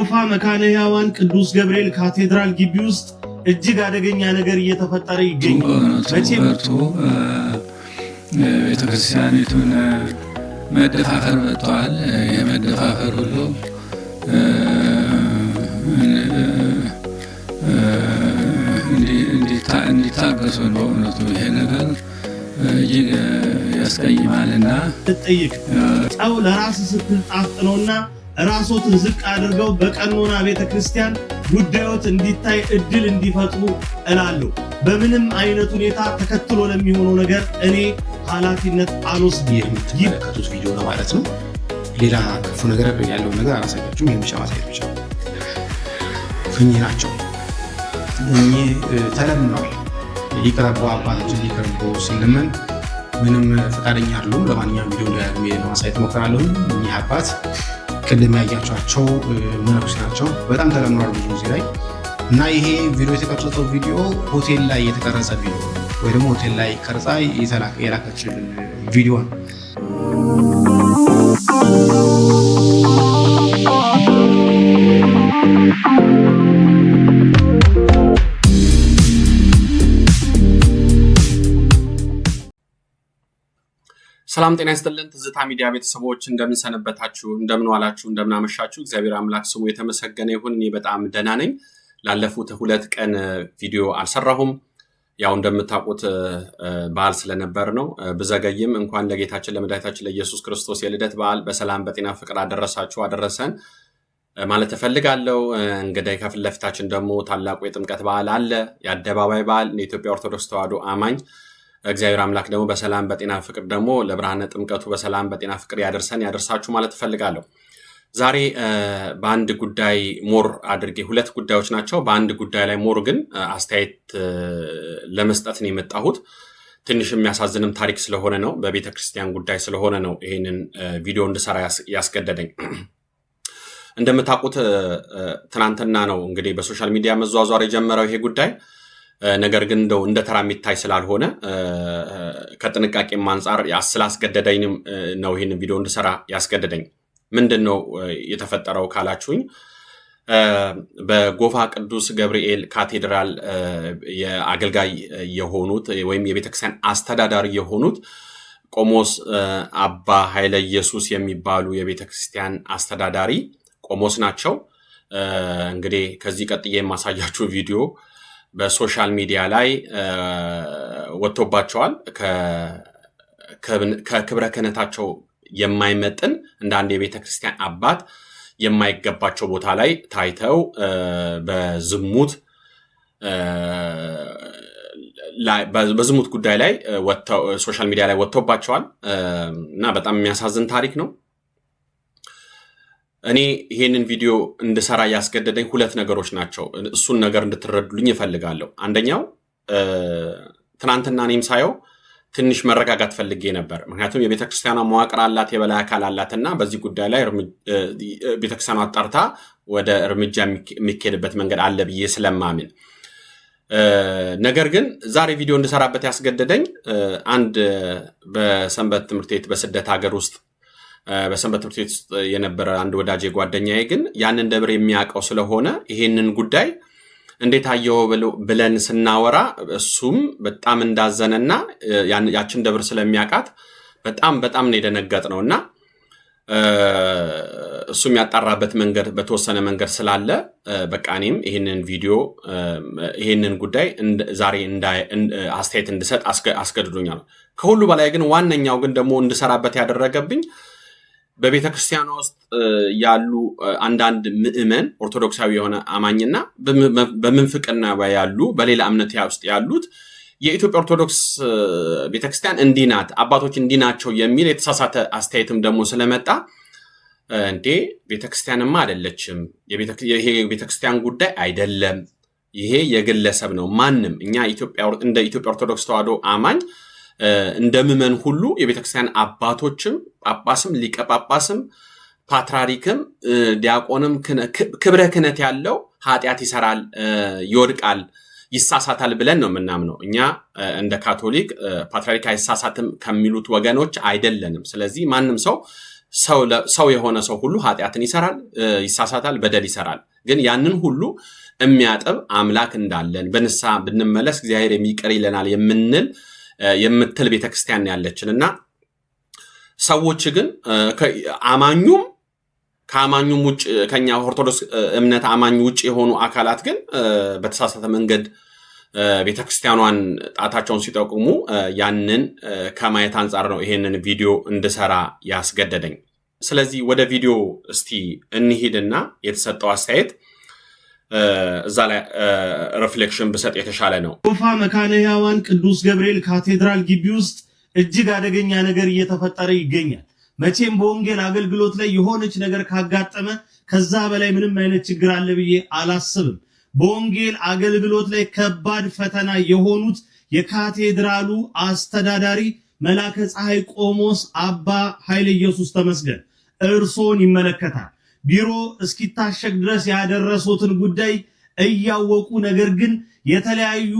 ጎፋ መካነ ሕያዋን ቅዱስ ገብርኤል ካቴድራል ግቢ ውስጥ እጅግ አደገኛ ነገር እየተፈጠረ ይገኛል። መቼም ቤተክርስቲያኒቱን መደፋፈር መጥቷል። የመደፋፈር ሁሉ እንዲታገሱ በእውነቱ ይሄ ነገር እጅግ ያስቀይማልና ትጠይቅ ጨው ለራስ ስትል ጣፍጥነውና ራሶትን ዝቅ አድርገው በቀኖና ቤተክርስቲያን ጉዳዮት እንዲታይ እድል እንዲፈጥሩ እላለሁ። በምንም አይነት ሁኔታ ተከትሎ ለሚሆነው ነገር እኔ ኃላፊነት አልወስድም። የምትመለከቱት ቪዲዮ ነው ማለት ነው። ሌላ ክፉ ነገር ያለው ነገር አላሳያችሁም። ይሄን ብቻ ማሳየት ብቻ ፍኝ ናቸው። እኚህ ተለምነዋል። ይቅረቡ አባታችን ይቅረቡ ሲለምን ምንም ፈቃደኛ አይደሉም። ለማንኛውም ቪዲዮ እንዳያገኙ ለማሳየት ሞክራለሁ። እኚህ አባት ቅድም ያያችኋቸው መነኩሴ ናቸው። በጣም ተለምነዋል ብዙ ጊዜ ላይ እና ይሄ ቪዲዮ የተቀረጸው ቪዲዮ ሆቴል ላይ የተቀረጸ ቪዲዮ ወይ ደግሞ ሆቴል ላይ ቀርጻ የላከችልን ቪዲዮ ነው። ሰላም ጤና ይስጥልን። ትዝታ ሚዲያ ቤተሰቦች እንደምን ሰነበታችሁ? እንደምን ዋላችሁ? እንደምን አመሻችሁ? እግዚአብሔር አምላክ ስሙ የተመሰገነ ይሁን። እኔ በጣም ደህና ነኝ። ላለፉት 2 ቀን ቪዲዮ አልሰራሁም። ያው እንደምታውቁት በዓል ስለነበር ነው። ብዘገይም እንኳን ለጌታችን ለመድኃኒታችን ለኢየሱስ ክርስቶስ የልደት በዓል በሰላም በጤና ፍቅር አደረሳችሁ አደረሰን ማለት እፈልጋለሁ። እንግዲህ ከፊት ለፊታችን ደግሞ ታላቁ የጥምቀት በዓል አለ። የአደባባይ በዓል ለኢትዮጵያ ኦርቶዶክስ ተዋሕዶ አማኝ እግዚአብሔር አምላክ ደግሞ በሰላም በጤና ፍቅር ደግሞ ለብርሃነ ጥምቀቱ በሰላም በጤና ፍቅር ያደርሳችሁ ማለት እፈልጋለሁ። ዛሬ በአንድ ጉዳይ ሞር አድርጌ 2 ጉዳዮች ናቸው። በአንድ ጉዳይ ላይ ሞር ግን አስተያየት ለመስጠት ነው የመጣሁት። ትንሽ የሚያሳዝንም ታሪክ ስለሆነ ነው፣ በቤተክርስቲያን ጉዳይ ስለሆነ ነው ይሄንን ቪዲዮ እንድሰራ ያስገደደኝ። እንደምታውቁት ትናንትና ነው እንግዲህ በሶሻል ሚዲያ መዟዟር የጀመረው ይሄ ጉዳይ። ነገር ግን እንደው እንደ ተራ የሚታይ ስላልሆነ ከጥንቃቄም አንጻር ስላስገደደኝም ነው ይህን ቪዲዮ እንድሰራ ያስገደደኝ። ምንድን ነው የተፈጠረው ካላችሁኝ፣ በጎፋ ቅዱስ ገብርኤል ካቴድራል የአገልጋይ የሆኑት ወይም የቤተክርስቲያን አስተዳዳሪ የሆኑት ቆሞስ አባ ኃይለ ኢየሱስ የሚባሉ የቤተክርስቲያን አስተዳዳሪ ቆሞስ ናቸው። እንግዲህ ከዚህ ቀጥዬ የማሳያችሁ ቪዲዮ በሶሻል ሚዲያ ላይ ወጥቶባቸዋል። ከክብረ ክህነታቸው የማይመጥን እንደ አንድ የቤተ ክርስቲያን አባት የማይገባቸው ቦታ ላይ ታይተው በዝሙት ጉዳይ ላይ ሶሻል ሚዲያ ላይ ወጥቶባቸዋል እና በጣም የሚያሳዝን ታሪክ ነው። እኔ ይሄንን ቪዲዮ እንድሰራ ያስገደደኝ 2 ነገሮች ናቸው። እሱን ነገር እንድትረዱልኝ እፈልጋለሁ። አንደኛው ትናንትና እኔም ሳየው ትንሽ መረጋጋት ፈልጌ ነበር። ምክንያቱም የቤተክርስቲያኗ መዋቅር አላት፣ የበላይ አካል አላትና በዚህ ጉዳይ ላይ ቤተክርስቲያኗ አጣርታ ወደ እርምጃ የሚካሄድበት መንገድ አለ ብዬ ስለማምን፣ ነገር ግን ዛሬ ቪዲዮ እንድሰራበት ያስገደደኝ አንድ በሰንበት ትምህርት ቤት በስደት ሀገር ውስጥ በሰንበት ትምህርት ቤት ውስጥ የነበረ አንድ ወዳጅ ጓደኛዬ ግን ያንን ደብር የሚያውቀው ስለሆነ ይሄንን ጉዳይ እንዴት አየው ብለን ስናወራ እሱም በጣም እንዳዘነና ያችን ደብር ስለሚያውቃት በጣም ነው የደነገጥነውና እሱም ያጣራበት መንገድ በተወሰነ መንገድ ስላለ በቃ እኔም ይሄንን ጉዳይ ዛሬ አስተያየት እንድሰጥ አስገድዶኛል። ከሁሉ በላይ ግን ዋነኛው ግን ደግሞ እንድሰራበት ያደረገብኝ በቤተክርስቲያኗ ውስጥ ያሉ አንዳንድ ምዕመን ኦርቶዶክሳዊ የሆነ አማኝና በምንፍቅና ያሉ በሌላ እምነት ውስጥ ያሉት የኢትዮጵያ ኦርቶዶክስ ቤተክርስቲያን እንዲህ ናት፣ አባቶች እንዲህ ናቸው የሚል የተሳሳተ አስተያየትም ደግሞ ስለመጣ እንዴ ቤተክርስቲያንማ አይደለችም፣ ይሄ ቤተክርስቲያን ጉዳይ አይደለም፣ ይሄ የግለሰብ ነው። ማንም እኛ እንደ ኢትዮጵያ ኦርቶዶክስ ተዋሕዶ አማኝ እንደምመን ሁሉ የቤተክርስቲያን አባቶችም ጳጳስም ሊቀ ጳጳስም ፓትርያርክም ዲያቆንም ክብረ ክህነት ያለው ኃጢአት ይሰራል፣ ይወድቃል፣ ይሳሳታል ብለን ነው የምናምነው። እኛ እንደ ካቶሊክ ፓትርያርክ አይሳሳትም ከሚሉት ወገኖች አይደለንም። ስለዚህ ማንም ሰው ሰው የሆነ ሰው ሁሉ ኃጢአትን ይሰራል፣ ይሳሳታል፣ በደል ይሰራል። ግን ያንን ሁሉ የሚያጥብ አምላክ እንዳለን በንስሐ ብንመለስ እግዚአብሔር የሚቀር ይለናል የምትል ቤተክርስቲያን ያለችንና ሰዎች ግን አማኙም ከአማኙም ውጭ ከኛ ኦርቶዶክስ እምነት አማኙ ውጭ የሆኑ አካላት ግን በተሳሳተ መንገድ ቤተክርስቲያኗን ጣታቸውን ሲጠቁሙ ያንን ከማየት አንፃር ነው ይሄንን ቪዲዮ እንድሰራ ያስገደደኝ። ስለዚህ ወደ ቪዲዮ እስቲ እንሂድና የተሰጠው አስተያየት እዛ ላይ ሪፍሌክሽን ብሰጥ የተሻለ ነው። ጎፋ መካነ ሕያዋን ቅዱስ ገብርኤል ካቴድራል ግቢ ውስጥ እጅግ አደገኛ ነገር እየተፈጠረ ይገኛል። መቼም በወንጌል አገልግሎት ላይ የሆነች ነገር ካጋጠመ ከዛ በላይ ምንም አይነት ችግር አለ ብዬ አላስብም። በወንጌል አገልግሎት ላይ ከባድ ፈተና የሆኑት የካቴድራሉ አስተዳዳሪ መላከ ፀሐይ ቆሞስ አባ ኃይለ ኢየሱስ ተመስገን እርሶን ይመለከታል። ቢሮ እስኪታሸግ ድረስ ያደረሱትን ጉዳይ እያወቁ ነገር ግን የተለያዩ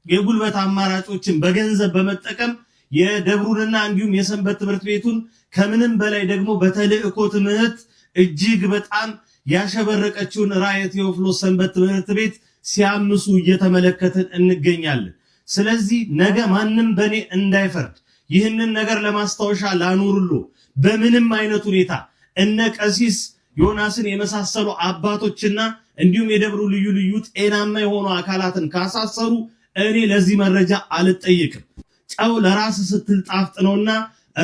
የጉልበት አማራጮችን በገንዘብ በመጠቀም የደብሩንና እንዲሁም የሰንበት ትምህርት ቤቱን ከምንም በላይ ደግሞ በተልእኮ ትምህርት እጅግ በጣም ያሸበረቀችውን ራዕየ ቴዎፍሎስ ሰንበት ትምህርት ቤት ሲያምሱ እየተመለከትን እንገኛለን። ስለዚህ ነገ ማንም በኔ እንዳይፈርድ ይህንን ነገር ለማስታወሻ ላኑርሎ። በምንም አይነት ሁኔታ እነ ቀሲስ ዮናስን የመሳሰሉ አባቶችና እንዲሁም የደብሩ ልዩ ልዩ ጤናማ የሆኑ አካላትን ካሳሰሩ እኔ ለዚህ መረጃ አልጠየቅም። ጨው ለራስ ስትል ጣፍጥ ነውና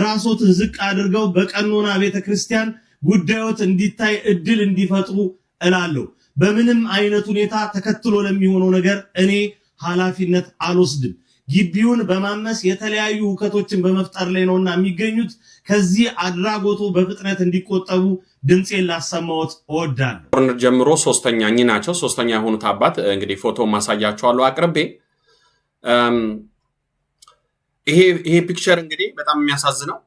ራሶትን ዝቅ አድርገው በቀኖና ቤተክርስቲያን ጉዳዮት እንዲታይ እድል እንዲፈጥሩ እላለሁ። በምንም አይነት ሁኔታ ተከትሎ ለሚሆነው ነገር እኔ ኃላፊነት አልወስድም። ግቢውን በማመስ የተለያዩ ሁከቶችን በመፍጠር ላይ ነውና የሚገኙት። ከዚህ አድራጎቱ በፍጥነት እንዲቆጠቡ ድምጼን ላሰማዎት እወዳለሁ። ጦርነት ጀምሮ ሶስተኛ እኚህ ናቸው። ሶስተኛ የሆኑት አባት እንግዲህ ፎቶ ማሳያቸዋለሁ አቅርቤ። ይሄ ፒክቸር እንግዲህ በጣም የሚያሳዝነው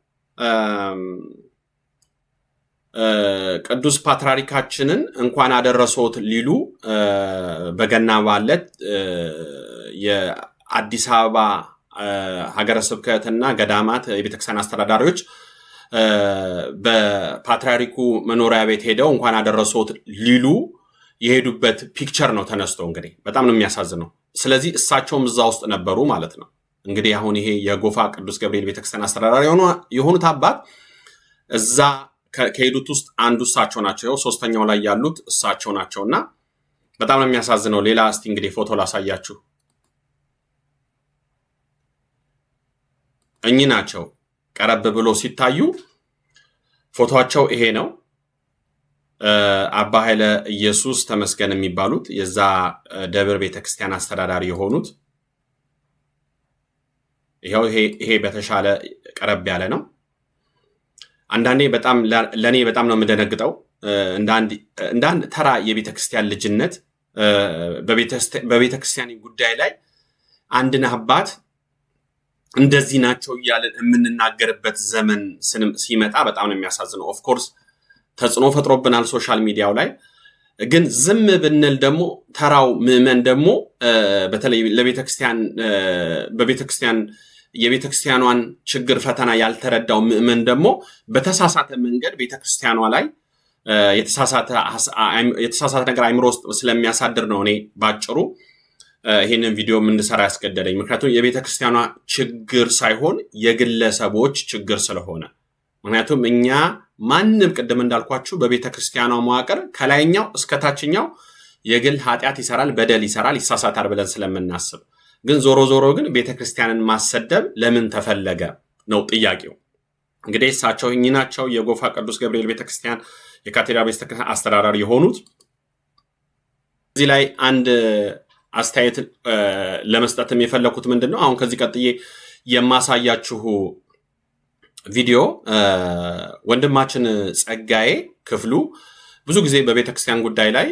ቅዱስ ፓትርያርካችንን እንኳን አደረሰዎት ሊሉ በገና ባለት የአዲስ አበባ ሀገረ ስብከትና ገዳማት የቤተክርስቲያን አስተዳዳሪዎች በፓትርያርኩ መኖሪያ ቤት ሄደው እንኳን አደረሰዎት ሊሉ የሄዱበት ፒክቸር ነው ተነስቶ። እንግዲህ በጣም ነው የሚያሳዝነው። ስለዚህ እሳቸውም እዛ ውስጥ ነበሩ ማለት ነው። እንግዲህ አሁን ይሄ የጎፋ ቅዱስ ገብርኤል ቤተክርስቲያን አስተዳዳሪ የሆኑት አባት እዛ ከሄዱት ውስጥ አንዱ እሳቸው ናቸው። ሶስተኛው ላይ ያሉት እሳቸው ናቸውና በጣም ነው የሚያሳዝነው። ሌላ እስቲ እንግዲህ ፎቶ ላሳያችሁ። እኚህ ናቸው። ቀረብ ብሎ ሲታዩ ፎቶአቸው ይሄ ነው። አባ ኃይለ ኢየሱስ ተመስገን የሚባሉት የዛ ደብር ቤተክርስቲያን አስተዳዳሪ የሆኑት ይሄ በተሻለ ቀረብ ያለ ነው። አንዳንዴ በጣም ለኔ በጣም ነው የምደነግጠው እንደ አንድ ተራ የቤተክርስቲያን ልጅነት በቤተክርስቲያን ጉዳይ ላይ አንድን አባት እንደዚህ ናቸው እያለን የምንናገርበት ዘመን ሲመጣ በጣም ነው የሚያሳዝነው። ኦፍ ኮርስ ተጽዕኖ ፈጥሮብናል ሶሻል ሚዲያው ላይ። ግን ዝም ብንል ደግሞ ተራው ምዕመን ደግሞ በተለይ ለቤተክርስቲያን የቤተክርስቲያኗን ችግር ፈተና ያልተረዳው ምዕመን ደግሞ በተሳሳተ መንገድ ቤተክርስቲያኗ ላይ የተሳሳተ ነገር አይምሮ ውስጥ ስለሚያሳድር ነው እኔ ባጭሩ ይሄንን ቪዲዮ እንድሰራ ያስገደደኝ። ምክንያቱም የቤተክርስቲያኗ ችግር ሳይሆን የግለሰቦች ችግር ስለሆነ። ምክንያቱም እኛ ማንም ቅድም እንዳልኳችሁ በቤተክርስቲያኗ መዋቅር ከላይኛው እስከ ታችኛው የግል ኃጢአት ይሰራል፣ በደል ይሰራል፣ ይሳሳታል ብለን ስለምናስብ ግን ዞሮ ዞሮ ግን ቤተክርስቲያንን ማሰደብ ለምን ተፈለገ ነው ጥያቄው። እንግዲህ እሳቸው እኚህ ናቸው። የጎፋ ቅዱስ ገብርኤል ቤተክርስቲያን የካቴድራል ቤተክርስቲያን አስተዳዳሪ የሆኑት። እዚህ ላይ አንድ አስተያየት ለመስጠትም የፈለኩት ምንድነው አሁን ከዚህ ቀጥዬ የማሳያችሁ ቪዲዮ ወንድማችን ጸጋዬ ክፍሉ ብዙ ጊዜ በቤተክርስቲያን ጉዳይ ላይ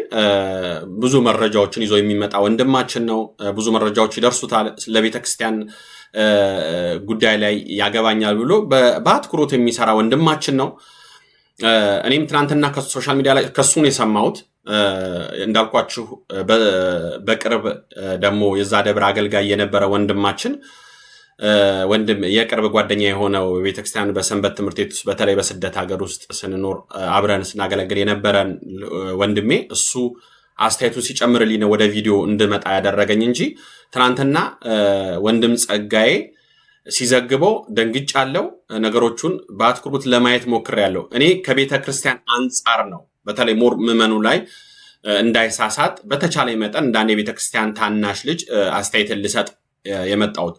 ብዙ መረጃዎችን ይዞ የሚመጣ ወንድማችን ነው። ብዙ መረጃዎች ይደርሱታል። ለቤተክርስቲያን ጉዳይ ላይ ያገባኛል ብሎ በአትኩሮት የሚሰራ ወንድማችን ነው። እኔም ትናንትና ከሶሻል ሚዲያ ላይ ከሱን የሰማሁት እንዳልኳችሁ በቅርብ ደግሞ የዛ ደብር አገልጋይ የነበረ ወንድማችን ወንድም የቅርብ ጓደኛ የሆነው ቤተክርስቲያን በሰንበት ትምህርት ቤት ውስጥ በተለይ በስደት ሀገር ውስጥ ስንኖር አብረን ስናገለግል የነበረን ወንድሜ እሱ አስተያየቱን ሲጨምርልኝ ነው ወደ ቪዲዮ እንድመጣ ያደረገኝ እንጂ ትናንትና ወንድም ጸጋዬ ሲዘግበው ደንግጫለሁ። ነገሮቹን በአትኩሮት ለማየት ሞክሬያለሁ። እኔ ከቤተክርስቲያን አንጻር ነው በተለይ ሞር ምዕመኑ ላይ እንዳይሳሳት በተቻለ መጠን እንዳንዴ ቤተክርስቲያን ታናሽ ልጅ አስተያየትን ልሰጥ የመጣሁት።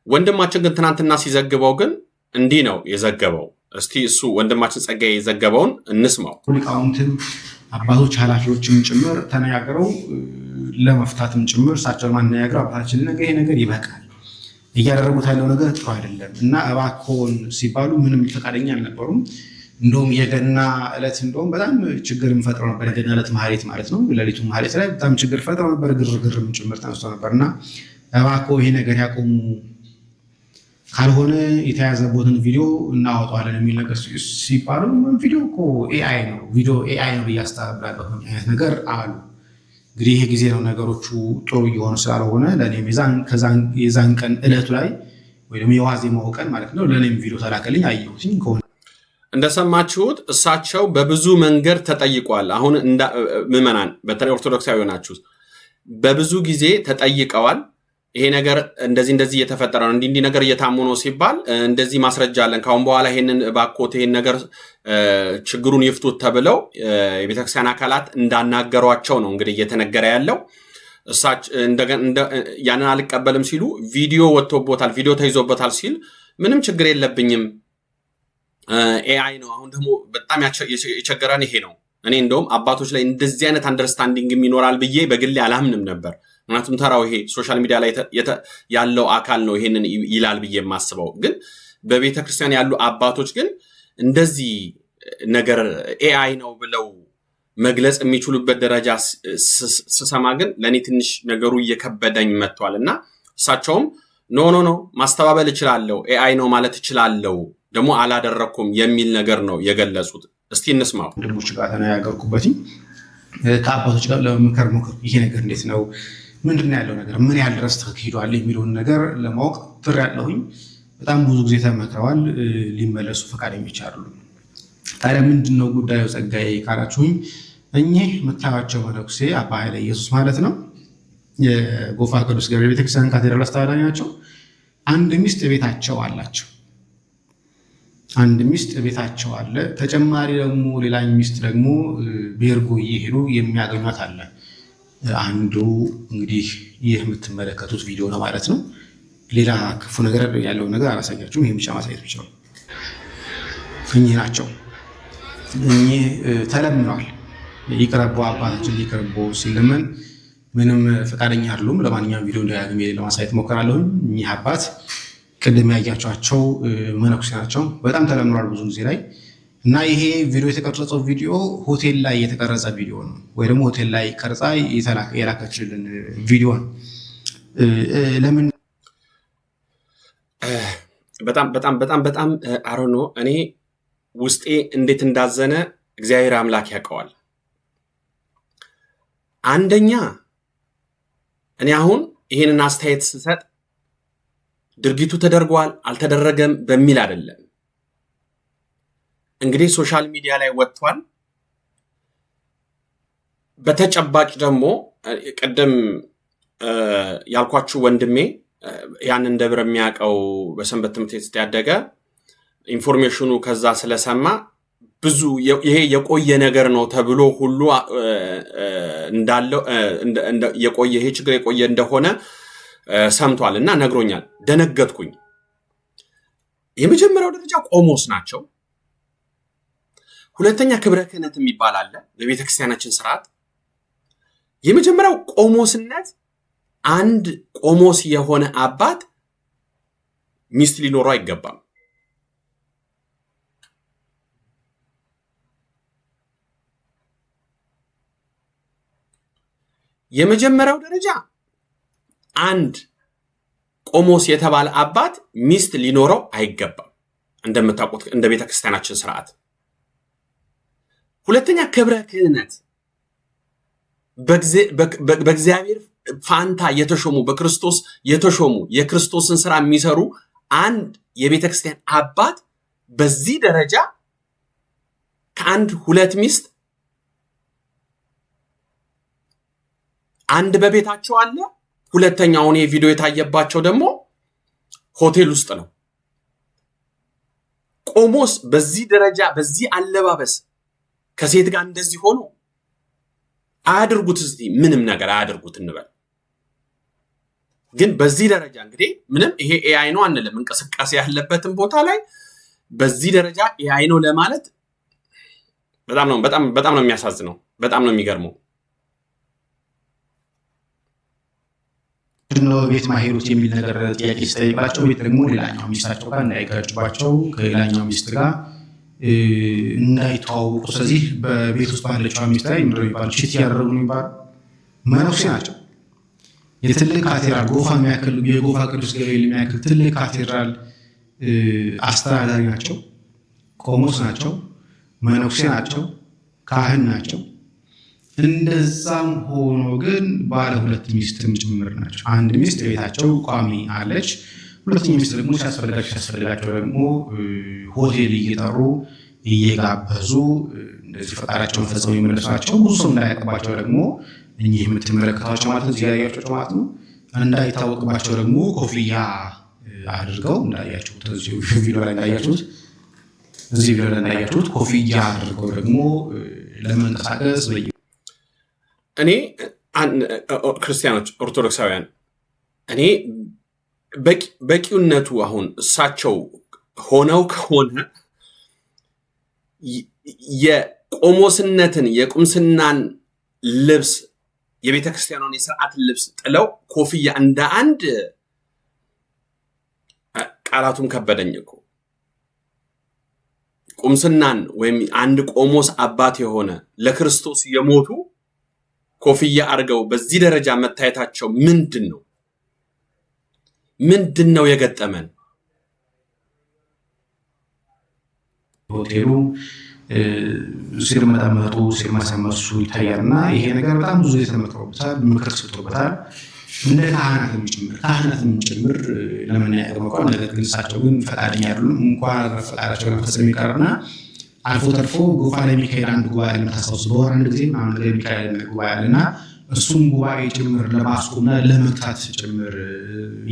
ወንድማችን ግን ትናንትና ሲዘግበው ግን እንዲህ ነው የዘገበው። እስቲ እሱ ወንድማችን ጸጋዬ የዘገበውን እንስማው። ሊቃውንትም አባቶች ኃላፊዎችም ጭምር ተነጋግረው ለመፍታትም ጭምር እሳቸውን ማነጋገር አባታችን ይሄ ነገር ይበቃል፣ እያደረጉት ያለው ነገር ጥሩ አይደለም እና እባክዎን ሲባሉ ምንም ፈቃደኛ አልነበሩም። እንደውም የገና ዕለት እንደውም በጣም ችግር ፈጥረው ነበር። የገና ዕለት ማህሌት ማለት ነው። ሌሊቱ ማህሌት ላይ በጣም ችግር ፈጥረው ነበር። ግርግርም ጭምር ተነስቶ ነበርና እባክዎ ይሄ ነገር ያቆሙ፣ ካልሆነ የተያዘቦትን ቪዲዮ እናወጣዋለን የሚል ነገር ሲባሉ ቪዲዮ እኮ ኤአይ ነው፣ ቪዲዮ ኤአይ ነው እያስተባብላለሁ አይነት ነገር አሉ። እንግዲህ ይሄ ጊዜ ነው ነገሮቹ ጥሩ እየሆኑ ስላልሆነ ለእኔም የዛን ቀን ዕለቱ ላይ ወይ ደግሞ የዋዜማው ቀን ማለት ነው ለእኔም ቪዲዮ ተላከልኝ አየሁትኝ። እንደሰማችሁት እሳቸው በብዙ መንገድ ተጠይቋል። አሁን ምዕመናን በተለይ ኦርቶዶክሳዊ ናችሁ በብዙ ጊዜ ተጠይቀዋል። ይሄ ነገር እንደዚህ እየተፈጠረ ነው፣ እንዲህ ነገር እየታሙ ነው ሲባል እንደዚህ ማስረጃ አለን፣ ካሁን በኋላ ይሄንን ባኮት ይሄን ነገር ችግሩን ይፍቱት ተብለው የቤተክርስቲያን አካላት እንዳናገሯቸው ነው እንግዲህ እየተነገረ ያለው። ያንን አልቀበልም ሲሉ ቪዲዮ ወጥቶበታል፣ ቪዲዮ ተይዞበታል ሲል ምንም ችግር የለብኝም ኤአይ ነው። አሁን ደግሞ በጣም የቸገረን ይሄ ነው። እኔ እንደውም አባቶች ላይ እንደዚህ አይነት አንደርስታንዲንግ ይኖራል ብዬ በግሌ አላምንም ነበር። ምክንያቱም ተራው ይሄ ሶሻል ሚዲያ ላይ ያለው አካል ነው ይሄንን ይላል ብዬ የማስበው። ግን በቤተክርስቲያን ያሉ አባቶች ግን እንደዚህ ነገር ኤአይ ነው ብለው መግለጽ የሚችሉበት ደረጃ ስሰማ ግን ለእኔ ትንሽ ነገሩ እየከበደኝ መጥቷል እና እሳቸውም ኖ ማስተባበል እችላለሁ፣ ኤአይ ነው ማለት እችላለሁ፣ ደግሞ አላደረኩም የሚል ነገር ነው የገለጹት። እስቲ እንስማው። ወንድሞች ጋር ተነጋገርኩበት፣ ከአባቶች ጋር ለመምከር ሞክር፣ ይሄ ነገር እንዴት ነው፣ ምንድነው ያለው ነገር፣ ምን ያህል ድረስ ተካሂዷል የሚለውን ነገር ለማወቅ ጥሪ ያለሁኝ። በጣም ብዙ ጊዜ ተመክረዋል፣ ሊመለሱ ፈቃደኞች አይደሉም። ታዲያ ምንድነው ጉዳዩ ጸጋዬ ካላችሁኝ፣ እኚህ የምታዩዋቸው መነኩሴ አባ ኃይለ ኢየሱስ ማለት ነው የጎፋ ቅዱስ ገብርኤል ቤተክርስቲያን ካቴድራል አስተዳዳሪ ናቸው። አንድ ሚስት ቤታቸው አላቸው። አንድ ሚስት ቤታቸው አለ። ተጨማሪ ደግሞ ሌላ ሚስት ደግሞ ቤርጎ እየሄዱ የሚያገኟት አለ። አንዱ እንግዲህ ይህ የምትመለከቱት ቪዲዮ ነው ማለት ነው። ሌላ ክፉ ነገር ያለው ነገር አላሳያችሁም። ይሄን ብቻ ማሳየት ብቻ ነው። እኚህ ናቸው። እኚህ ተለምነዋል። ይቅረቡ አባታችን ይቅረቡ ሲለመን ምንም ፈቃደኛ አይደሉም። ለማንኛውም ቪዲዮ ደጋግሜ ለማሳየት ሞክራለሁ። እኚህ አባት ቅድም ያያቸዋቸው መነኩሴ ናቸው። በጣም ተለምኗል ብዙ ጊዜ ላይ እና ይሄ ቪዲዮ የተቀረጸው ቪዲዮ ሆቴል ላይ የተቀረጸ ቪዲዮ ነው፣ ወይ ደግሞ ሆቴል ላይ ቀርጻ የላከችልን ቪዲዮ ነው። ለምን በጣም አሮኖ እኔ ውስጤ እንዴት እንዳዘነ እግዚአብሔር አምላክ ያውቀዋል። አንደኛ እኔ አሁን ይሄንን አስተያየት ስሰጥ ድርጊቱ ተደርጓል አልተደረገም በሚል አይደለም። እንግዲህ ሶሻል ሚዲያ ላይ ወጥቷል። በተጨባጭ ደግሞ ቀደም ያልኳችሁ ወንድሜ ያንን ደብረ የሚያውቀው በሰንበት ትምህርት ቤት ያደገ ኢንፎርሜሽኑ ከዛ ስለሰማ ብዙ ይሄ የቆየ ነገር ነው ተብሎ ሁሉ እንዳለው የቆየ ይሄ ችግር የቆየ እንደሆነ ሰምቷል እና ነግሮኛል። ደነገጥኩኝ። የመጀመሪያው ደረጃ ቆሞስ ናቸው። ሁለተኛ ክብረ ክህነት የሚባል አለ በቤተክርስቲያናችን ስርዓት። የመጀመሪያው ቆሞስነት፣ አንድ ቆሞስ የሆነ አባት ሚስት ሊኖረው አይገባም። የመጀመሪያው ደረጃ አንድ ቆሞስ የተባለ አባት ሚስት ሊኖረው አይገባም እንደምታውቁት እንደ ቤተክርስቲያናችን ስርዓት። ሁለተኛ ክብረ ክህነት በእግዚአብሔር ፋንታ የተሾሙ በክርስቶስ የተሾሙ የክርስቶስን ስራ የሚሰሩ አንድ የቤተክርስቲያን አባት በዚህ ደረጃ ከአንድ ሁለት ሚስት አንድ በቤታቸው አለ፣ ሁለተኛው ቪዲዮ የታየባቸው ደግሞ ሆቴል ውስጥ ነው። ቆሞስ በዚህ ደረጃ በዚህ አለባበስ ከሴት ጋር እንደዚህ ሆኖ አያድርጉት። እስቲ ምንም ነገር አያድርጉት እንበል። ግን በዚህ ደረጃ እንግዲህ ምንም ይሄ ኤአይ ነው አንልም። እንቅስቃሴ ያለበትን ቦታ ላይ በዚህ ደረጃ ኤአይ ነው ለማለት በጣም ነው የሚያሳዝነው። በጣም ነው የሚገርመው። ነው ቤት ማሄሩት የሚል ነገር ጥያቄ ሲጠይቃቸው ቤት ደግሞ ሌላኛው ሚስታቸው ጋር እንዳይጋጭባቸው ከሌላኛው ሚስት ጋር እንዳይተዋወቁ ስለዚህ በቤት ውስጥ ባለችው ሚስት ላይ ምንድነው የሚባለው ቺት ያደረጉ የሚባሉ መነኩሴ ናቸው። የትልቅ ካቴድራል ጎፋ የሚያክል የጎፋ ቅዱስ ገብርኤል የሚያክል ትልቅ ካቴድራል አስተዳዳሪ ናቸው። ቆሞስ ናቸው። መነኩሴ ናቸው። ካህን ናቸው። እንደዛም ሆኖ ግን ባለ ሁለት ሚስትም ጭምር ናቸው። አንድ ሚስት ቤታቸው ቋሚ አለች። ሁለተኛ ሚስት ደግሞ ሲያስፈልጋቸው ደግሞ ሆቴል እየጠሩ እየጋበዙ እንደዚህ ፈቃዳቸውን ፈጽመው የሚመለሷቸው። ብዙ ሰው እንዳያውቅባቸው ደግሞ እኚህ የምትመለከቷቸው ማለት ነው ዚያያቸው ማለት ነው እንዳይታወቅባቸው ደግሞ ኮፍያ አድርገው እንዳያችሁት እዚህ ቪዲዮ ላይ እንዳያችሁት ኮፍያ አድርገው ደግሞ ለመንቀሳቀስ እኔ ክርስቲያኖች ኦርቶዶክሳውያን እኔ በቂውነቱ አሁን እሳቸው ሆነው ከሆነ የቆሞስነትን የቁምስናን ልብስ የቤተክርስቲያኑን የሥርዓት ልብስ ጥለው ኮፍያ እንደ አንድ ቃላቱም ከበደኝ እኮ ቁምስናን ወይም አንድ ቆሞስ አባት የሆነ ለክርስቶስ የሞቱ ኮፍያ አድርገው በዚህ ደረጃ መታየታቸው ምንድነው የገጠመን? ሆቴሉ ሲርመጣመጡ ሲርመሰመሱ ይታያልና ይሄ ነገር በጣም ብዙ የተመክሮበታል፣ ምክር ሰጥቶበታል። እንደ ካህናትም ጭምር ለመናገር መቋም ነገር ግን እሳቸው ግን ፈቃደኛ አይደሉም። እንኳን ፈቃዳቸው ለመፈጸም ይቀርና አልፎ ተርፎ ጎፋ ላይ የሚካሄድ አንድ ጉባኤ ለምታስታውሱ በወር አንድ ጊዜ ምናምን ነገር የሚካሄድ ጉባኤ አለና እሱም ጉባኤ ጭምር ለማስቆምና ለመግታት ጭምር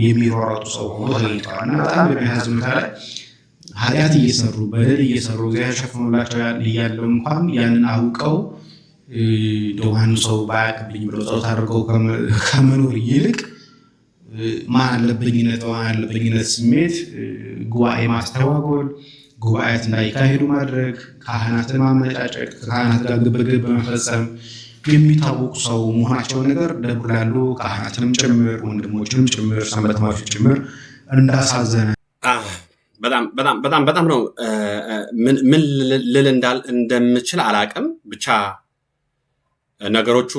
የሚሯሯጡ ሰው ሆኖ ተገኝተዋልና በጣም በሚያሳዝን ሁኔታ ላይ ኃጢአት እየሰሩ በደል እየሰሩ እግዚአብሔር ሸፍኖላቸው ያለው እንኳን ያንን አውቀው ደዋን ሰው ባያቅብኝ ብለው ጸሎት አድርገው ከመኖር ይልቅ ማን አለበኝነት ስሜት ጉባኤ ማስተዋጎል፣ ጉባኤት እንዳይካሄዱ ማድረግ፣ ካህናትን ማመጫጨቅ፣ ከካህናት ጋር ግብግብ በመፈጸም የሚታወቁ ሰው መሆናቸውን ነገር ደብር ላሉ ካህናትንም ጭምር ወንድሞችንም ጭምር ሰንበት ተማሪዎች ጭምር እንዳሳዘነ በጣም ነው። ምን ልል እንደምችል አላቅም። ብቻ ነገሮቹ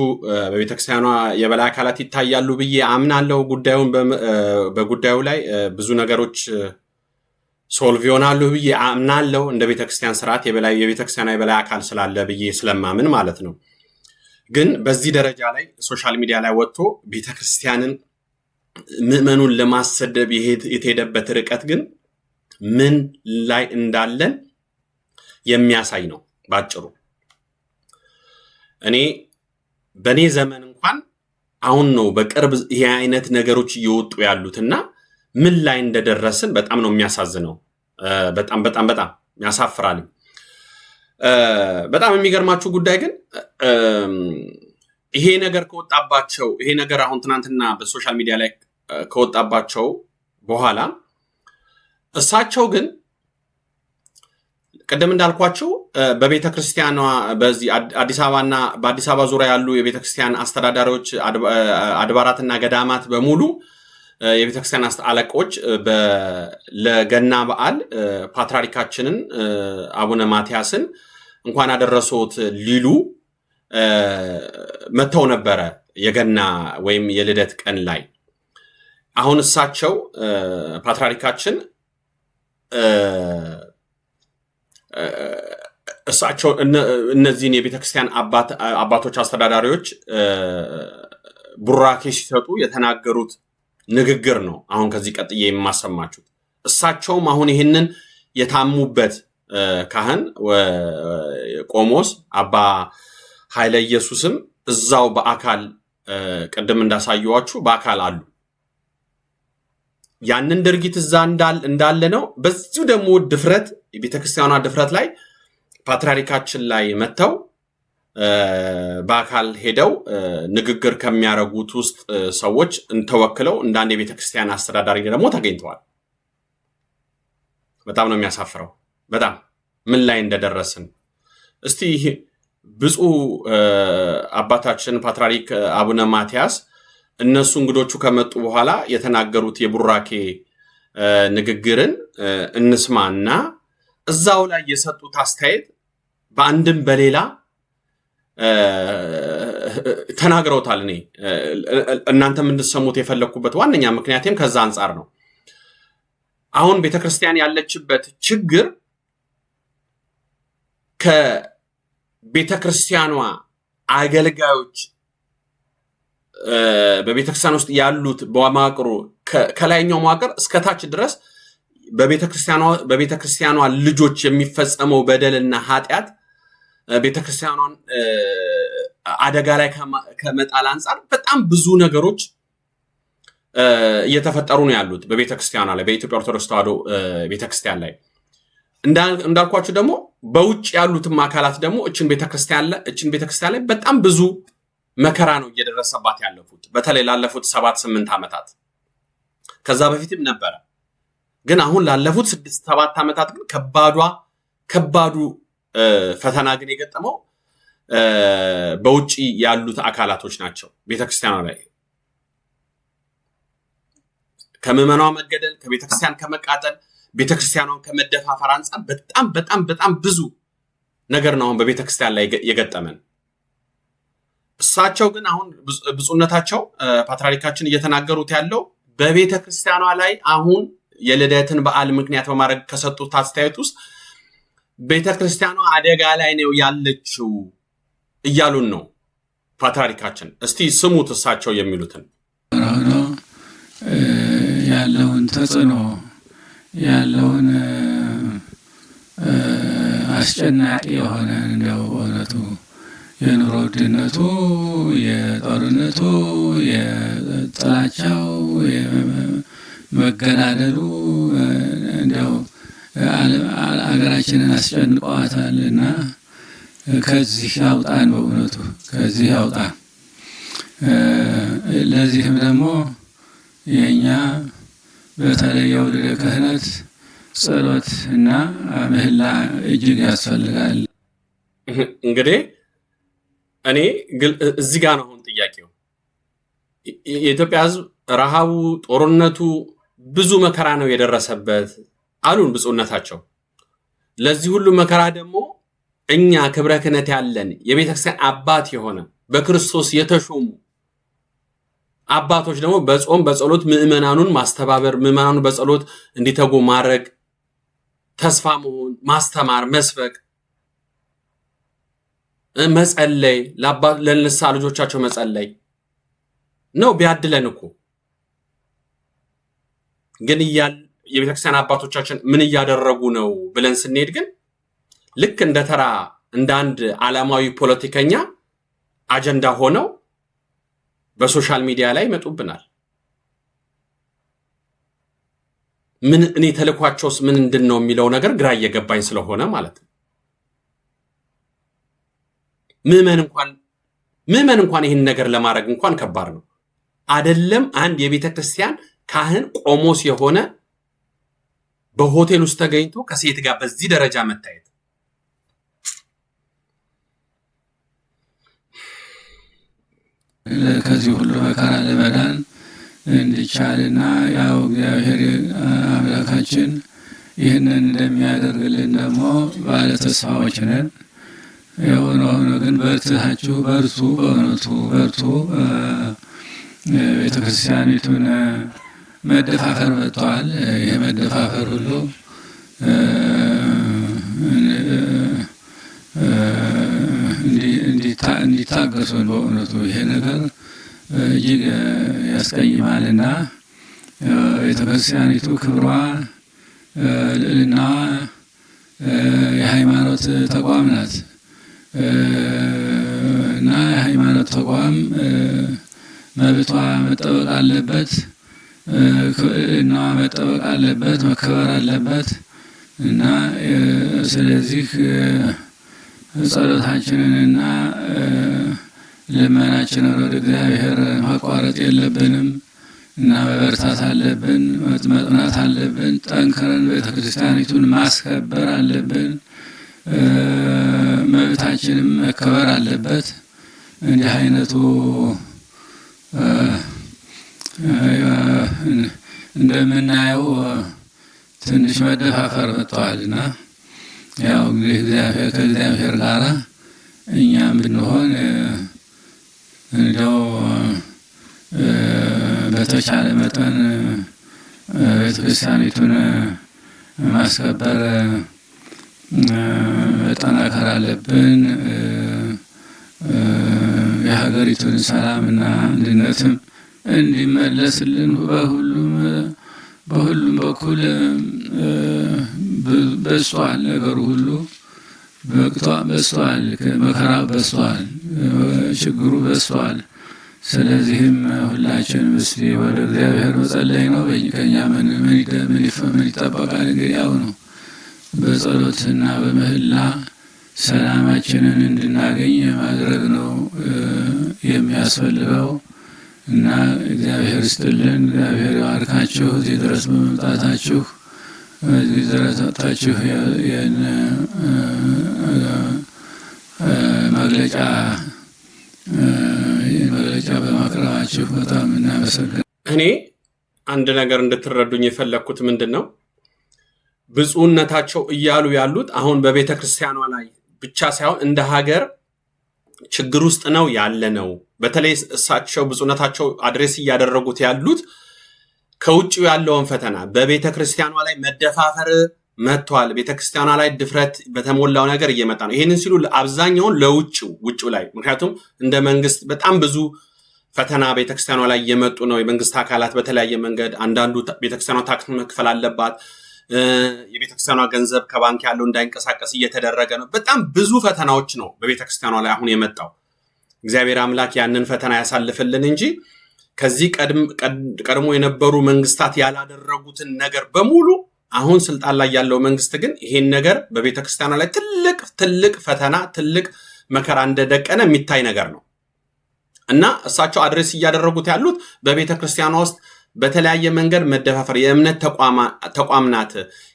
በቤተክርስቲያኗ የበላይ አካላት ይታያሉ ብዬ አምናለሁ። በጉዳዩ ላይ ብዙ ነገሮች ሶልቭ ይሆናሉ ብዬ አምናለሁ። እንደ ቤተክርስቲያን ስርዓት የቤተክርስቲያኗ የበላይ አካል ስላለ ብዬ ስለማምን ማለት ነው። ግን በዚህ ደረጃ ላይ ሶሻል ሚዲያ ላይ ወጥቶ ቤተክርስቲያንን ምዕመኑን ለማሰደብ የተሄደበት ርቀት ግን ምን ላይ እንዳለን የሚያሳይ ነው ባጭሩ። እኔ በኔ ዘመን እንኳን አሁን ነው በቅርብ ይሄ አይነት ነገሮች እየወጡ ያሉትና ምን ላይ እንደደረስን በጣም ነው የሚያሳዝነው። በጣም ያሳፍራል። በጣም የሚገርማችሁ ጉዳይ ግን ይሄ ነገር አሁን ትናንትና በሶሻል ሚዲያ ላይ ከወጣባቸው በኋላ እሳቸው ግን ቀደም እንዳልኳቸው በቤተክርስቲያኗ በዚህ አዲስ አበባና በአዲስ አበባ ዙሪያ ያሉ የቤተክርስቲያን አስተዳዳሪዎች አድባራትና ገዳማት በሙሉ የቤተክርስቲያን አለቆች ለገና በዓል ፓትርያርካችንን አቡነ ማትያስን እንኳን አደረሶት ሊሉ መተው ነበረ የገና ወይም የልደት ቀን ላይ። አሁን እሳቸው ፓትርያርካችን እሳቸው እነዚህን የቤተክርስቲያን አባቶች አስተዳዳሪዎች ቡራኬ ሲሰጡ የተናገሩት ንግግር ነው አሁን ከዚህ ቀጥዬ የማሰማችሁ። እሳቸውም አሁን ይሄንን የታሙበት ካህን ቆሞስ አባ ኃይለ ኢየሱስም እዛው በአካል ቀደም እንዳሳየዋችሁ በአካል አሉ። ያንን ድርጊት እዛ እንዳለ ነው። በዚሁ ደግሞ ድፍረት የቤተክርስቲያኗ ድፍረት ላይ ፓትርያርካችን ላይ መተው በአካል ሄደው ንግግር ከሚያረጉት ውስጥ ሰዎች እንተወክለው እንዳንድ የቤተክርስቲያን አስተዳዳሪ ደግሞ ተገኝተዋል። በጣም ነው የሚያሳፍረው። በጣም ምን ላይ እንደደረስን እስቲ ብፁዕ አባታችን ፓትርያርክ አቡነ ማትያስ እነሱ እንግዶቹ ከመጡ በኋላ የተናገሩት የቡራኬ ንግግርን እንስማና እዛው ላይ የሰጡት አስተያየት በአንድም በሌላ ተናግረውታል። እኔ እናንተም እንድትሰሙት የፈለኩበት ዋነኛ ምክንያቴም ከዛ አንፃር ነው። አሁን ቤተክርስቲያን ያለችበት ችግር ከቤተክርስቲያኗ አገልጋዮች በቤተክርስቲያን ውስጥ ያሉት በመዋቅሩ ከላይኛው መዋቅር እስከታች ድረስ በቤተክርስቲያኗ ልጆች የሚፈጸመው በደልና ኃጢአት ቤተክርስቲያኗን አደጋ ላይ ከመጣል አንፃር በጣም ብዙ ነገሮች እየተፈጠሩ ነው ያሉት በቤተክርስቲያኗ ላይ በኢትዮጵያ ኦርቶዶክስ ተዋሕዶ ቤተክርስቲያን ላይ። እንዳልኳችሁ ደግሞ በውጭ ያሉትም አካላት ደግሞ እችን ቤተክርስቲያን ላይ በጣም ብዙ መከራ ነው እየደረሰባት ያለፉት በተለይ ላለፉት 7-8 ዓመታት። ከዛ በፊትም ነበረ፣ ግን አሁን ላለፉት 6-7 ዓመታት ግን ከባዱ ፈተና ግን የገጠመው በውጭ ያሉት አካላቶች ናቸው። ቤተክርስቲያኗ ላይ ከምዕመናዋ መገደል፣ ከቤተክርስቲያን ከመቃጠል፣ ቤተክርስቲያኗን ከመደፋፈር አንፃር በጣም ብዙ ነገር ነው በቤተክርስቲያን ላይ የገጠመን። እሳቸው ግን አሁን ብፁዕነታቸው ፓትርያርካችን እየተናገሩት ያለው በቤተክርስቲያኗ ላይ አሁን የልደትን በዓል ምክንያት በማድረግ ከሰጡት አስተያየት ውስጥ ቤተክርስቲያኗ አደጋ ላይ ነው ያለችው እያሉን ነው ፓትርያርካችን። እስቲ ስሙት እሳቸው የሚሉትን። ያለውን ተጽዕኖ ያለውን አስጨናቂ የሆነ እንደው እውነቱ የኑሮ ውድነቱ፣ የጦርነቱ፣ የጥላቻው፣ የመገዳደሉ እንደው አገራችንን አስጨንቀዋታልና ከዚህ ያውጣን፣ በእውነቱ ከዚህ ያውጣን። ለዚህም ደግሞ የኛ በተለይ የወልደ ክህነት ጸሎት እና ምህላ እጅግ ያስፈልጋል። እንግዲህ እኔ እዚህ ጋር ነው አሁን ጥያቄው። የኢትዮጵያ ሕዝብ ረሃቡ፣ ጦርነቱ ብዙ መከራ ነው የደረሰበት አሉን ብፁዕነታቸው። ለዚህ ሁሉ መከራ ደግሞ እኛ ክብረ ክህነት ያለን የቤተክርስቲያን አባት የሆነ በክርስቶስ የተሾሙ አባቶች ደግሞ በጾም በጸሎት ምዕመናኑን ማስተባበር፣ ምዕመናኑ በጸሎት እንዲተጉ ማድረግ፣ ተስፋ መሆን፣ ማስተማር፣ መስበክ፣ መጸለይ፣ ለንስሐ ልጆቻቸው መጸለይ ነው ቢያድለን እኮ። ግን የቤተክርስቲያን አባቶቻችን ምን እያደረጉ ነው ብለን ስንሄድ ግን ልክ እንደ ተራ እንደ አንድ ዓለማዊ ፖለቲከኛ አጀንዳ ሆነው በሶሻል ሚዲያ ላይ ይመጡብናል። ምን እኔ ተልኳቸውስ ምን እንደነው የሚለው ነገር ግራ እየገባኝ ስለሆነ ማለት ነው። ምዕመን እንኳን ይህን ነገር ለማድረግ እንኳን ከባድ ነው አይደለም። አንድ የቤተክርስቲያን ካህን ቆሞስ የሆነ በሆቴል ውስጥ ተገኝቶ ከሴት ጋር በዚህ ደረጃ መታየት ከዚህ ሁሉ መከራ ለመዳን እንዲቻልና ያው እግዚአብሔር አምላካችን ይህንን እንደሚያደርግልን ደግሞ ባለ ተስፋዎች ነን። የሆነ ግን በርትታችሁ በርቱ፣ በእውነቱ በርቱ። ቤተክርስቲያኒቱን መደፋፈር መጥተዋል። ይህ መደፋፈር ሁሉ እንዲታገሱን በእውነቱ ይሄ ነገር እጅግ ያስቀይማልና ቤተክርስቲያኒቱ ክብሯ ልዕልና የሃይማኖት ተቋም ናት እና የሃይማኖት ተቋም መብቷ መጠበቅ አለበት፣ ልዕልና መጠበቅ አለበት፣ መከበር አለበት እና ስለዚህ ጸሎታችንንና ልመናችንን ወደ እግዚአብሔር ማቋረጥ የለብንም እና መበርታት አለብን፣ መጥናት አለብን፣ ጠንክረን ቤተክርስቲያኒቱን ማስከበር አለብን፣ መብታችንም መከበር አለበት። እንዲህ አይነቱ እንደምናየው ትንሽ መደፋፈር መጥቷልና ያው እንግዲህ ከእግዚአብሔር ጋር እኛም ብንሆን እንደው በተቻለ መጠን ቤተክርስቲያኒቱን ማስከበር መጠናከር አለብን። የሀገሪቱን ሰላምና አንድነትም እንዲመለስልን በሁሉም በኩል በዝቷል፣ ነገሩ ሁሉ በዝቷል፣ መከራው በዝቷል፣ ችግሩ በዝቷል። ስለዚህም ሁላችንም እስቲ ወደ እግዚአብሔር መጸለይ ነው። ከእኛ ምን ይጠበቃል? እንግዲህ ያው ነው በጸሎትና በምህላ ሰላማችንን እንድናገኝ ማድረግ ነው የሚያስፈልገው እና እግዚአብሔር ይስጥልን። እግዚአብሔር ይባርካችሁ። እዚህ ድረስ በመምጣታችሁ እዚህ ድረስ መጣችሁ መግለጫ በማቅረባችሁ በጣም እናመሰግናለን። እኔ አንድ ነገር እንድትረዱኝ የፈለኩት ምንድነው ብፁዕነታቸው እያሉ ያሉት አሁን በቤተ ክርስቲያኗ ላይ ብቻ ሳይሆን እንደ ሀገር ችግር ውስጥ ነው ያለ ነው። በተለይ እሳቸው ብፁዕነታቸው አድሬስ እያደረጉት ያሉት ከውጭው ያለውን ፈተና በቤተ ክርስቲያኗ ላይ መደፋፈር መጥቷል። ቤተ ክርስቲያኗ ላይ ድፍረት በተሞላው ነገር እየመጣ ነው። ይሄንን ሲሉ አብዛኛውን ውጭው ላይ ምክንያቱም እንደ መንግስት በጣም ብዙ ፈተና ቤተ ክርስቲያኗ ላይ እየመጡ ነው። የመንግስት አካላት በተለያየ መንገድ አንዳንዱ ቤተ ክርስቲያኗ ታክስ መክፈል አለባት፣ የቤተ ክርስቲያኗ ገንዘብ ከባንክ ያለው እንዳይንቀሳቀስ እየተደረገ ነው። በጣም ብዙ ፈተናዎች ነው በቤተ ክርስቲያኗ ላይ አሁን የመጣው። እግዚአብሔር አምላክ ያንን ፈተና ያሳልፍልን እንጂ ከዚህ ቀድሞ የነበሩ መንግስታት ያላደረጉትን ነገር በሙሉ አሁን ስልጣን ላይ ያለው መንግስት ግን ይሄን ነገር በቤተ ክርስቲያኗ ላይ ትልቅ ፈተና ትልቅ መከራ እንደደቀነ የሚታይ ነገር ነው እና እሳቸው አድሬስ እያደረጉት ያሉት በቤተ ክርስቲያኗ ውስጥ በተለያየ መንገድ መደፋፈር የእምነት ተቋም ናት።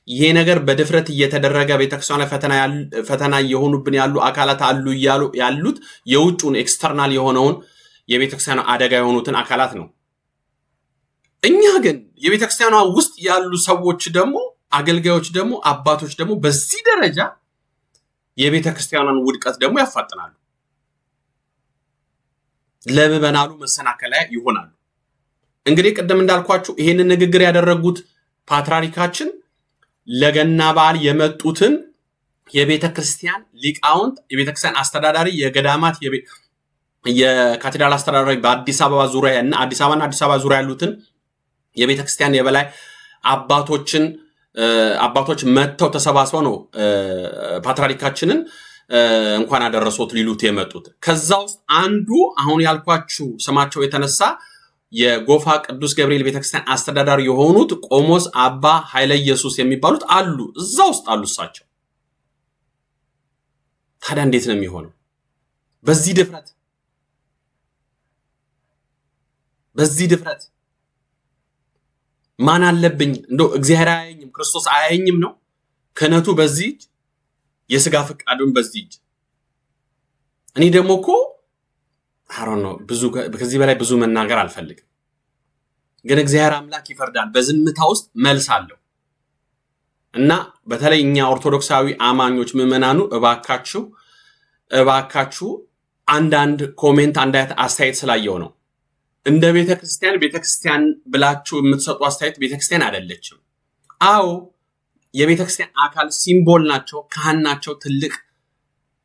ይሄ ነገር በድፍረት እየተደረገ ቤተክርስቲያን ላይ ፈተና እየሆኑብን ያሉ አካላት አሉ እያሉ ያሉት የውጭውን ኤክስተርናል የሆነውን የቤተክርስቲያኗ አደጋ የሆኑትን አካላት ነው። እኛ ግን የቤተክርስቲያኗ ውስጥ ያሉ ሰዎች ደግሞ አገልጋዮች ደግሞ አባቶች ደግሞ በዚህ ደረጃ የቤተክርስቲያኗን ውድቀት ደግሞ ያፋጥናሉ፣ ለምዕመናኑ መሰናከያ ይሆናሉ። እንግዲህ ቀደም እንዳልኳችሁ ይሄንን ንግግር ያደረጉት ፓትርያርካችን ለገና በዓል የመጡትን የቤተክርስቲያን ሊቃውንት፣ የቤተክርስቲያን አስተዳዳሪ፣ የገዳማት የካቴድራል አስተዳዳሪ በአዲስ አበባ ዙሪያ እና አዲስ አበባ ዙሪያ ያሉትን የቤተክርስቲያን የበላይ አባቶች መጥተው ተሰባስበው ነው ፓትርያርካችንን እንኳን አደረሶት ሊሉት የመጡት። ከዛ ውስጥ አንዱ አሁን ያልኳችሁ ስማቸው የተነሳ የጎፋ ቅዱስ ገብርኤል ቤተክርስቲያን አስተዳዳሪ የሆኑት ቆሞስ አባ ኃይለ ኢየሱስ የሚባሉት አሉ፣ እዛ ውስጥ አሉ እሳቸው። ታዲያ እንዴት ነው የሚሆነው? በዚህ ድፍረት ማን አለብኝ እንደው እግዚአብሔር አያየኝም ክርስቶስ አያየኝም ነው ክህነቱ በዚህ እጅ፣ የሥጋ ፈቃዱን በዚህ እጅ። እኔ ደግሞ እኮ ከዚህ በላይ ብዙ መናገር አልፈልግም፣ ግን እግዚአብሔር አምላክ ይፈርዳል። በዝምታ ውስጥ መልስ አለው እና በተለይ እኛ ኦርቶዶክሳዊ አማኞች ምዕመናኑ እባካችሁ አንዳንድ ኮሜንት አንዳንድ አስተያየት ስላየው ነው እንደ ቤተክርስቲያን ብላችሁ የምትሰጡ አስተያየት ቤተክርስቲያን አይደለችም። አዎ የቤተክርስቲያን አካል ሲምቦል ናቸው፣ ካህን ናቸው፣ ትልቅ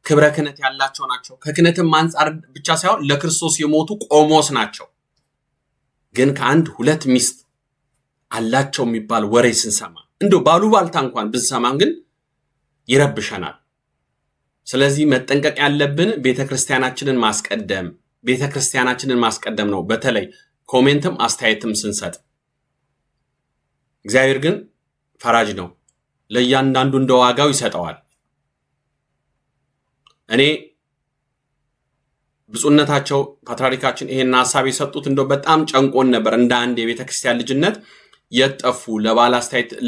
ክብረ ክህነት ያላቸው ናቸው። ከክህነትም አንጻር ብቻ ሳይሆን ለክርስቶስ የሞቱ ቆሞስ ናቸው። ግን ከአንድ ሁለት ሚስት አላቸው የሚባል ወሬ ስንሰማ እንደው ባሉባልታ እንኳን ብንሰማም ግን ይረብሸናል። ስለዚህ መጠንቀቅ ያለብን ቤተክርስቲያናችንን ማስቀደም ነው። በተለይ ኮሜንትም አስተያየትም ስንሰጥ እግዚአብሔር ግን ፈራጅ ነው። ለእያንዳንዱ እንደ ዋጋው ይሰጠዋል። እኔ ብፁዕነታቸው ፓትርያርካችን ይሄን ሐሳብ የሰጡት እንደው በጣም ጨንቆን ነበር። እንደ አንድ የቤተክርስቲያን ልጅነት የጠፉ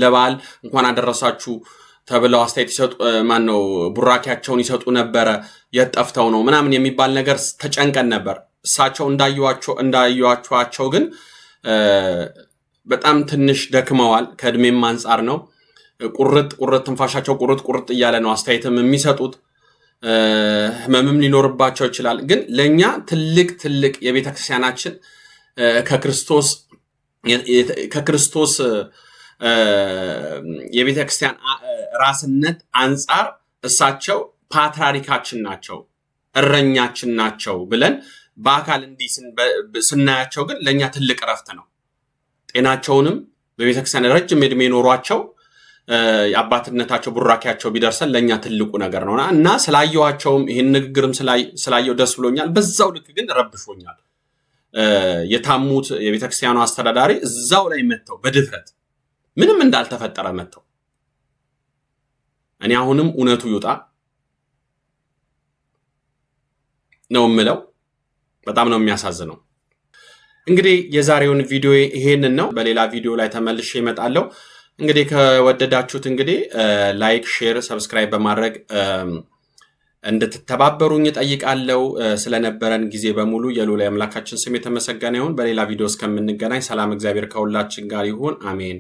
ለበዓል እንኳን አደረሳችሁ ተብለው አስተያየት ይሰጡ ማነው ቡራኪያቸውን ይሰጡ ነበር። የጠፍተው ነው ምናምን የሚባል ነገር ተጨንቀን ነበር። እሳቸው እንዳዩዋቸው ግን በጣም ትንሽ ደክመዋል። ከእድሜም አንፃር ነው። ቁርጥ ትንፋሻቸው ቁርጥ እያለ ነው አስተያየትም የሚሰጡት። ህመምም ሊኖርባቸው ይችላል። ግን ለኛ ትልቅ የቤተክርስቲያናችን ከክርስቶስ የቤተክርስቲያን ራስነት አንፃር እሳቸው ፓትርያርካችን ናቸው፣ እረኛችን ናቸው ብለን በአካል እንዲህ ስናያቸው ግን ለኛ ትልቅ ረፍት ነው። ጤናቸውንም በቤተክርስቲያን ረጅም ዕድሜ ኖሯቸው የአባትነታቸው ቡራኪያቸው ቢደርሰን ለኛ ትልቁ ነገር ነውና እና ስላየዋቸውም ይሄን ንግግርም ስላየው ደስ ብሎኛል። በዛው ልክ ግን ረብሾኛል። የታሙት የቤተክርስቲያኑ አስተዳዳሪ እዛው ላይ መተው በድፍረት ምንም እንዳልተፈጠረ መተው እኔ አሁንም እውነቱ ይውጣ ነው የምለው። በጣም ነው የሚያሳዝነው። እንግዲህ የዛሬውን ቪዲዮ ይሄንን ነው። በሌላ ቪዲዮ ላይ ተመልሼ እመጣለሁ። እንግዲህ ከወደዳችሁት እንግዲህ ላይክ፣ ሼር፣ ሰብስክራይብ በማድረግ እንድትተባበሩኝ እጠይቃለሁ። ስለነበረን ጊዜ በሙሉ የልዑል አምላካችን ስም የተመሰገነ ይሁን። በሌላ ቪዲዮ እስከምንገናኝ ሰላም እግዚአብሔር ከሁላችን ጋር ይሁን። አሜን።